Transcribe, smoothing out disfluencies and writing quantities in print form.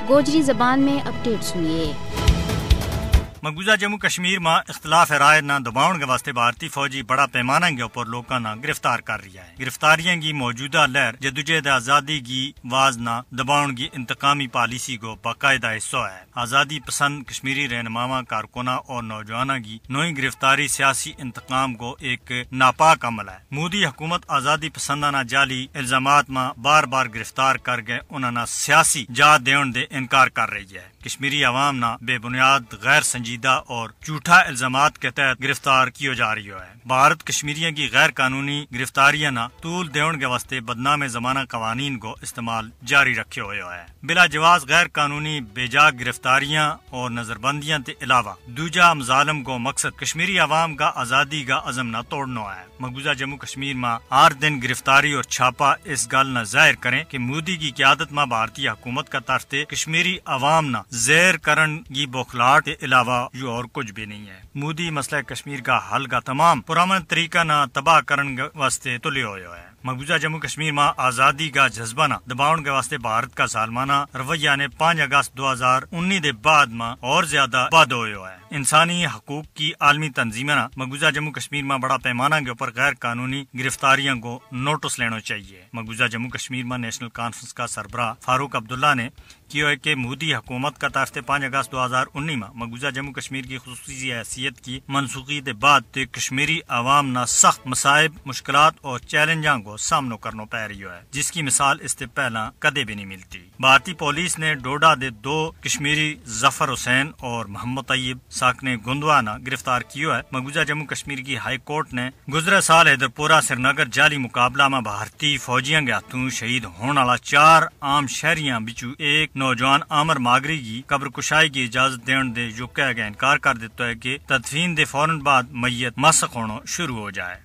گوجری زبان میں اپڈیٹ سنیے۔ مقبوضہ جموں کشمیر میں اختلاف رائے نہ دباؤن کے واسطے بھارتی فوجی بڑا پیمانہ کے اوپر لوگوں نہ گرفتار کر رہی ہے۔ گرفتاریاں کی موجودہ لہر جدوجہد آزادی کی واز نہ دباؤن کی انتقامی پالیسی کو باقاعدہ حصہ ہے۔ آزادی پسند کشمیری رہنما کارکنہ اور نوجوانوں کی نوئی گرفتاری سیاسی انتقام کو ایک ناپاک عمل ہے۔ مودی حکومت آزادی پسندانہ جعلی الزامات میں بار بار گرفتار کر گئے انہوں سیاسی جا دیون دے انکار کر رہی ہے۔ کشمیری عوام نہ بے بنیاد غیر سنجیدہ اور جھوٹا الزامات کے تحت گرفتار کیے جا رہی ہے۔ بھارت کشمیریوں کی غیر قانونی گرفتاریاں نہ طول دیون کے واسطے بدنام زمانہ قوانین کو استعمال جاری رکھے ہوئے ہے۔ بلا جواز غیر قانونی بے جا گرفتاریاں اور نظر بندیاں کے علاوہ دوجا مظالم کو مقصد کشمیری عوام کا آزادی کا عزم نہ توڑنا ہے۔ مقبوضہ جموں کشمیر میں ہر دن گرفتاری اور چھاپا اس گل نہ ظاہر کریں کہ مودی کی قیادت میں بھارتی حکومت کا طرف سے کشمیری عوام نہ زیر کرن کی بوکھلاہٹ کے علاوہ جو اور کچھ بھی نہیں ہے۔ مودی مسئلہ کشمیر کا حل کا تمام پرامن طریقہ نہ تباہ کرن واسطے تلے ہوئے ہے۔ مقبوضہ جموں کشمیر میں آزادی کا جذبہ نہ دباؤن کے واسطے بھارت کا سالمانہ رویہ نے 5 اگست 2019 کے بعد میں اور زیادہ بد ہوئے ہے۔ انسانی حقوق کی عالمی تنظیمیں مقبوضہ جموں کشمیر میں بڑا پیمانہ کے اوپر غیر قانونی گرفتاریوں کو نوٹس لینا چاہیے۔ مقبوضہ جموں کشمیر میں نیشنل کانفرنس کا سربراہ فاروق عبداللہ نے کیا ہے کہ مودی حکومت کا طرف سے 5 اگست 2019 میں مقبوضہ جموں کشمیر کی خصوصی حیثیت کی منسوخی کے بعد کشمیری عوام نہ سخت مصائب مشکلات اور چیلنجوں کو سامنا کرنا پی رہی ہے، جس کی مثال اس سے پہلا کدے بھی نہیں ملتی۔ بھارتی پولیس نے ڈوڈا دے 2 کشمیری ظفر حسین اور محمد طیب ساکنے گندوا نہ گرفتار کیا ہے۔ مقبوضہ جموں کشمیر کی ہائی کورٹ نے گزرے سال حیدر پورہ سری نگر جعلی مقابلہ میں بھارتی فوجیوں کے ہاتھوں شہید ہونے والا 4 عام شہریاں بچو ایک نوجوان عامر ماگری کی قبر کشائی کی اجازت دین دے جو کہہ گیا انکار کر دیتا ہے کہ تدفین دے فوراً بعد میت مسخ ہونا شروع ہو جائے۔